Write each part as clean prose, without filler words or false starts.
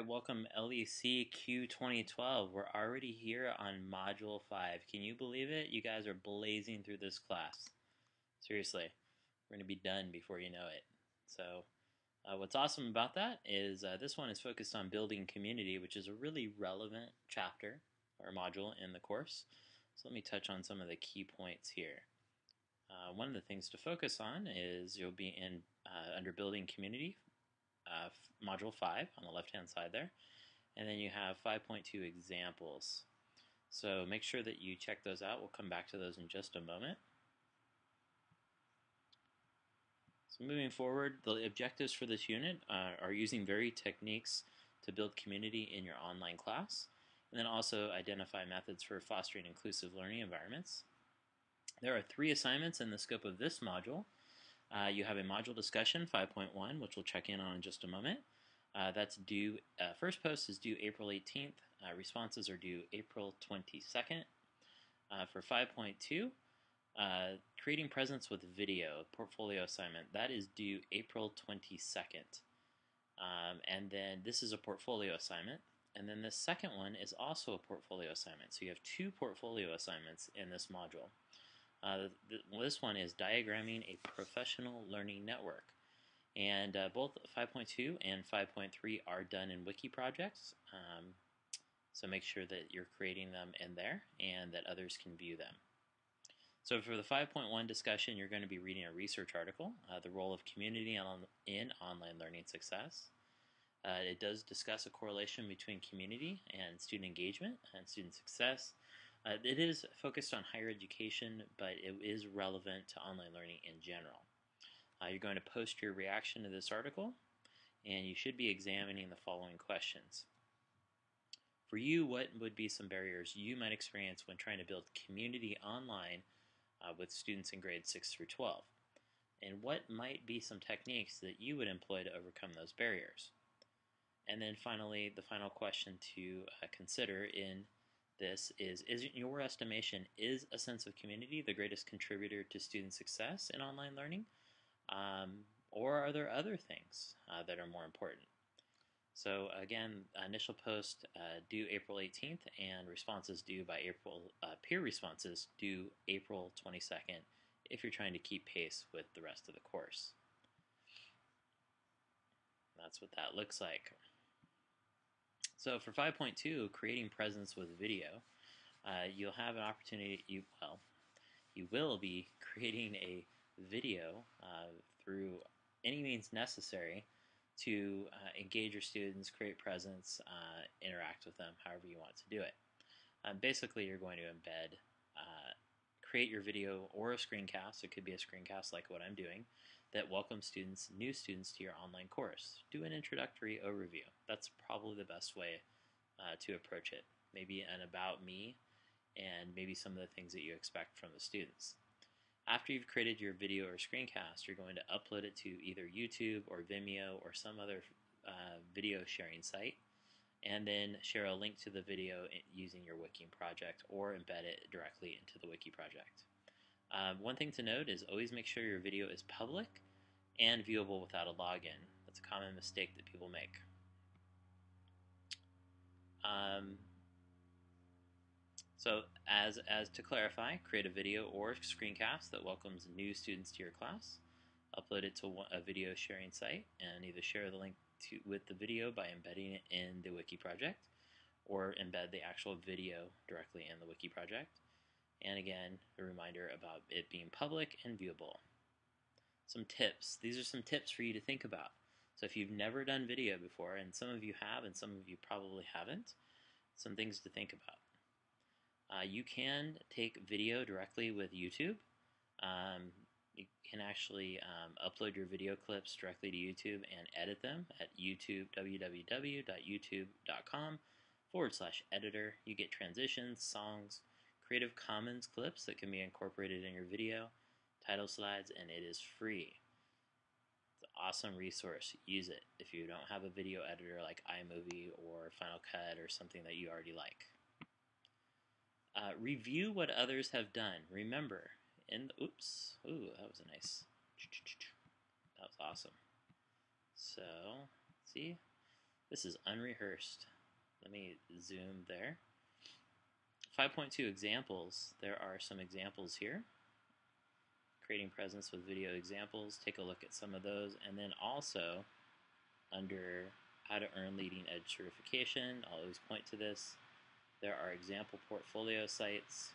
welcome LEC CUE 2012. We're already here on Module 5. Can you believe it? You guys are blazing through this class. Seriously, we're going to be done before you know it. So what's awesome about that is this one is focused on building community, which is a really relevant chapter or module in the course. So let me touch on some of the key points here. One of the things to focus on is you'll be in under building community, Module 5 on the left-hand side there, and then you have 5.2 examples. So make sure that you check those out. We'll come back to those in just a moment. So moving forward, the objectives for this unit are using varied techniques to build community in your online class, and then also identify methods for fostering inclusive learning environments. There are 3 assignments in the scope of this module. You have a module discussion 5.1, which we'll check in just a moment. That's due, first post is due April 18th. Responses are due April 22nd. For 5.2, creating presence with video, portfolio assignment, that is due April 22nd. And then this is a portfolio assignment. And then the second one is also a portfolio assignment. So you have 2 portfolio assignments in this module. This one is diagramming a professional learning network, and both 5.2 and 5.3 are done in wiki projects, so make sure that you're creating them in there and that others can view them. So for the 5.1 discussion, you're going to be reading a research article, the role of community in online learning success. It does discuss a correlation between community and student engagement and student success. It is focused on higher education, but it is relevant to online learning in general. You're going to post your reaction to this article, and you should be examining the following questions. For you, what would be some barriers you might experience when trying to build community online with students in grades 6 through 12? And what might be some techniques that you would employ to overcome those barriers? And then finally, the final question to consider in this is in your estimation, is a sense of community the greatest contributor to student success in online learning? Or are there other things that are more important? So again, initial post due April 18th, and responses due by April, peer responses due April 22nd if you're trying to keep pace with the rest of the course. That's what that looks like. So for 5.2, creating presence with video, you'll have an opportunity, you will be creating a video through any means necessary to engage your students, create presence, interact with them, however you want to do it. Basically, you're going to embed, create your video or a screencast, it could be a screencast like what I'm doing, that welcomes new students to your online course. Do an introductory overview. That's probably the best way to approach it. Maybe an about me and maybe some of the things that you expect from the students. After you've created your video or screencast, you're going to upload it to either YouTube or Vimeo or some other video sharing site, and then share a link to the video using your wiki project or embed it directly into the wiki project. One thing to note is always make sure your video is public and viewable without a login. That's a common mistake that people make. So as to clarify, create a video or screencast that welcomes new students to your class. Upload it to a video sharing site and either share the link with the video by embedding it in the wiki project or embed the actual video directly in the wiki project. And again, a reminder about it being public and viewable. Some tips. These are some tips for you to think about. So if you've never done video before, and some of you have and some of you probably haven't, some things to think about. You can take video directly with YouTube. You can actually upload your video clips directly to YouTube and edit them at www.youtube.com/editor. You get transitions, songs, Creative Commons clips that can be incorporated in your video, title slides, and it is free. It's an awesome resource. Use it if you don't have a video editor like iMovie or Final Cut or something that you already like. Review what others have done. Remember, that was awesome. So, let's see. This is unrehearsed. Let me zoom there. 5.2 examples. There are some examples here. Creating presence with video examples. Take a look at some of those. And then also, under how to earn leading edge certification, I'll always point to this. There are example portfolio sites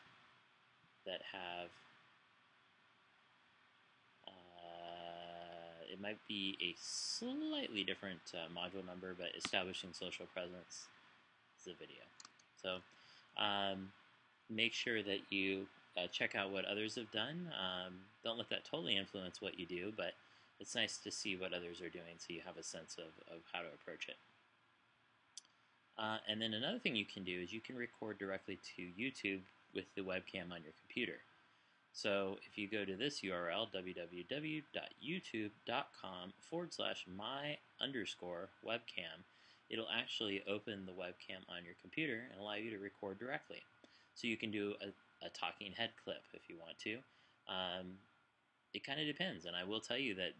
that have, it might be a slightly different module number, but establishing social presence is a video. So make sure that you check out what others have done. Don't let that totally influence what you do, but it's nice to see what others are doing so you have a sense of how to approach it. And then another thing you can do is you can record directly to YouTube with the webcam on your computer. So if you go to this URL, www.youtube.com/my_webcam, it'll actually open the webcam on your computer and allow you to record directly. So you can do a talking head clip if you want to. It kind of depends, and I will tell you that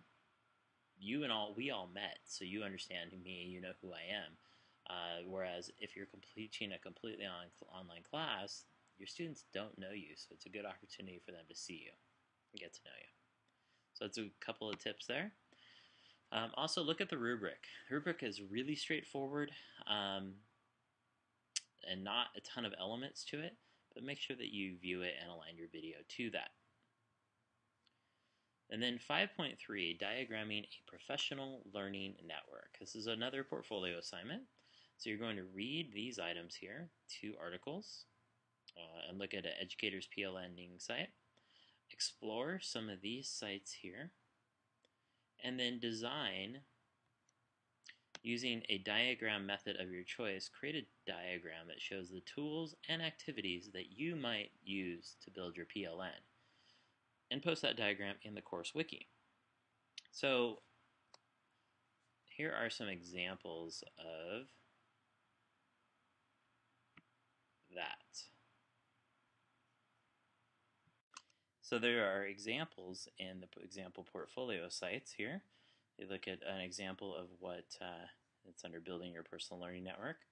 we all met, so you understand me, you know who I am. Whereas if you're teaching a completely online class, your students don't know you, so it's a good opportunity for them to see you and get to know you. So that's a couple of tips there. Also, look at the rubric. The rubric is really straightforward and not a ton of elements to it, but make sure that you view it and align your video to that. And then 5.3, diagramming a professional learning network. This is another portfolio assignment. So you're going to read these items here, 2 articles, and look at an educator's PLNing site. Explore some of these sites here, and then design, using a diagram method of your choice, create a diagram that shows the tools and activities that you might use to build your PLN, and post that diagram in the course wiki. So here are some examples of that. So there are examples in the example portfolio sites here. You look at an example of what it's under building your personal learning network.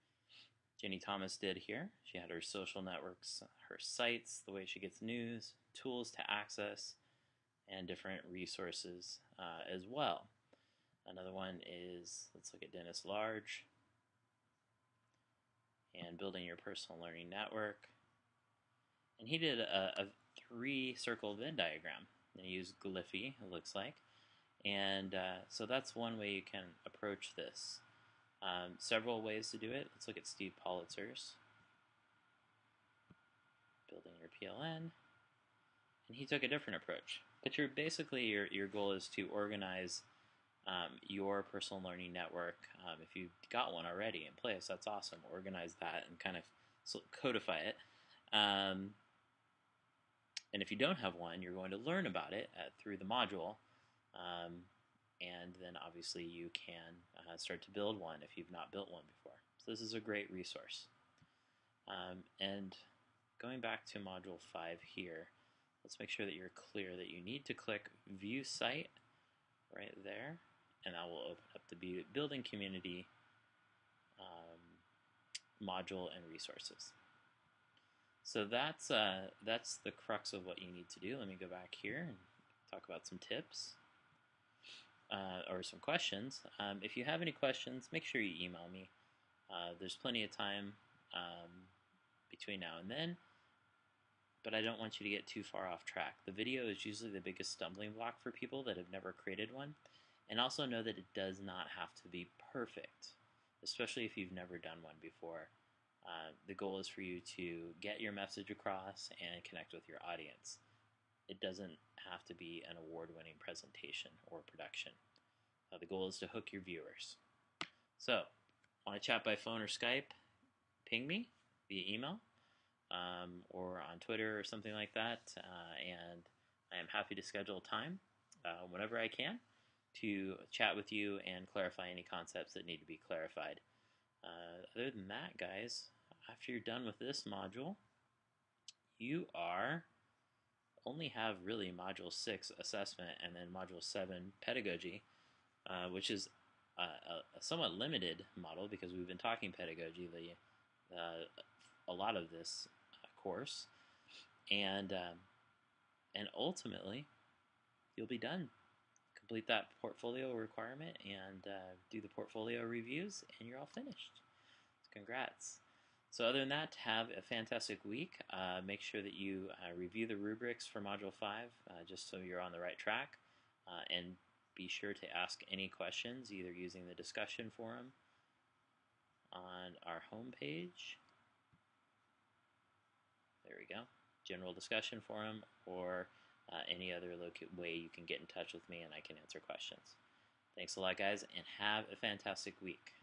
Jenny Thomas did here. She had her social networks, her sites, the way she gets news, tools to access, and different resources as well. Another one is, let's look at Dennis Large and building your personal learning network. And he did a 3-circle Venn diagram. And he used Glyphy, it looks like. And so that's one way you can approach this. Several ways to do it. Let's look at Steve Politzer's. Building your PLN. And he took a different approach. But basically your goal is to organize your personal learning network. If you've got one already in place, that's awesome. Organize that and kind of codify it. And if you don't have one, you're going to learn about it through the module. And then obviously you can start to build one if you've not built one before. So this is a great resource. And going back to Module 5 here, let's make sure that you're clear that you need to click View Site right there, and that will open up the Building Community module and resources. So that's the crux of what you need to do. Let me go back here and talk about some tips or some questions. If you have any questions, make sure you email me. There's plenty of time between now and then, but I don't want you to get too far off track. The video is usually the biggest stumbling block for people that have never created one, and also know that it does not have to be perfect, especially if you've never done one before. The goal is for you to get your message across and connect with your audience. It doesn't have to be an award-winning presentation or production. The goal is to hook your viewers. So, want to chat by phone or Skype? Ping me via email or on Twitter or something like that, and I am happy to schedule time whenever I can to chat with you and clarify any concepts that need to be clarified. Other than that, guys, after you're done with this module, you only have really Module 6 assessment and then Module 7 pedagogy, which is a somewhat limited model because we've been talking pedagogy a lot of this course, and ultimately you'll be done. Complete that portfolio requirement and do the portfolio reviews, and you're all finished. Congrats. So other than that, have a fantastic week. Make sure that you review the rubrics for Module 5 just so you're on the right track. And be sure to ask any questions either using the discussion forum on our homepage. There we go. General discussion forum, or any other way you can get in touch with me and I can answer questions. Thanks a lot, guys, and have a fantastic week.